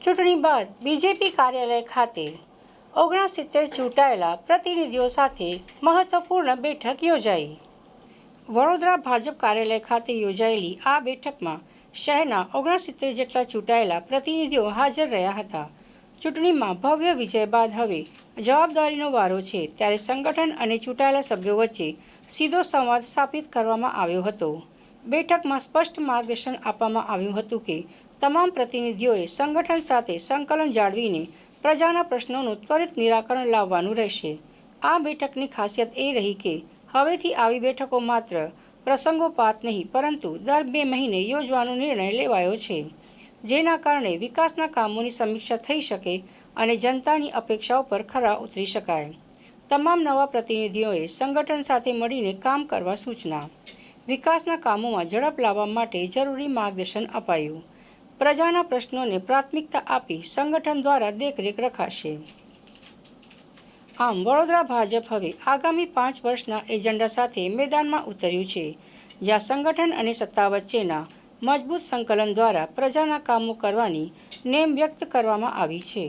ચૂંટણી બાદ બીજેપી કાર્યાલય ખાતે 69 ચૂંટાયેલા પ્રતિનિધિઓ સાથે મહત્વપૂર્ણ બેઠક યોજાઈ। વડોદરા ભાજપ કાર્યાલય ખાતે યોજાયેલી આ બેઠકમાં શહેરના 69 જેટલા ચૂંટાયેલા પ્રતિનિધિઓ હાજર રહ્યા હતા। ચૂંટણીમાં ભવ્ય વિજય બાદ હવે જવાબદારીનો વારો છે, ત્યારે સંગઠન અને ચૂંટાયેલા સભ્યો વચ્ચે સીધો સંવાદ સ્થાપિત કરવામાં આવ્યો હતો। બેઠકમાં સ્પષ્ટ માર્ગદર્શન આપવામાં આવ્યું હતું કે તમામ પ્રતિનિધિઓએ સંગઠન સાથે સંકલન જાળવીને પ્રજાના પ્રશ્નોનું ત્વરિત નિરાકરણ લાવવાનું રહેશે। આ બેઠકની ખાસિયત એ રહી કે હવેથી આવી બેઠકો માત્ર પ્રસંગોપાત નહીં, પરંતુ દર 2 મહિને યોજવાનો નિર્ણય લેવાયો છે, જેના કારણે વિકાસના કામોની સમીક્ષા થઈ શકે અને જનતાની અપેક્ષાઓ પર ખરા ઉતરી શકાય। તમામ નવા પ્રતિનિધિઓએ સંગઠન સાથે મળીને કામ કરવા સૂચના, વિકાસના કામોમાં ઝડપ લાવવા માટે જરૂરી માર્ગદર્શન અપાયું। પ્રજાના પ્રશ્નોને પ્રાથમિકતા આપી સંગઠન દ્વારા દેખરેખ રખાશે। આમ વડોદરા ભાજપ હવે આગામી 5 વર્ષના એજન્ડા સાથે મેદાનમાં ઉતર્યું છે, જ્યાં સંગઠન અને સત્તા વચ્ચેના મજબૂત સંકલન દ્વારા પ્રજાના કામો કરવાની નેમ વ્યક્ત કરવામાં આવી છે।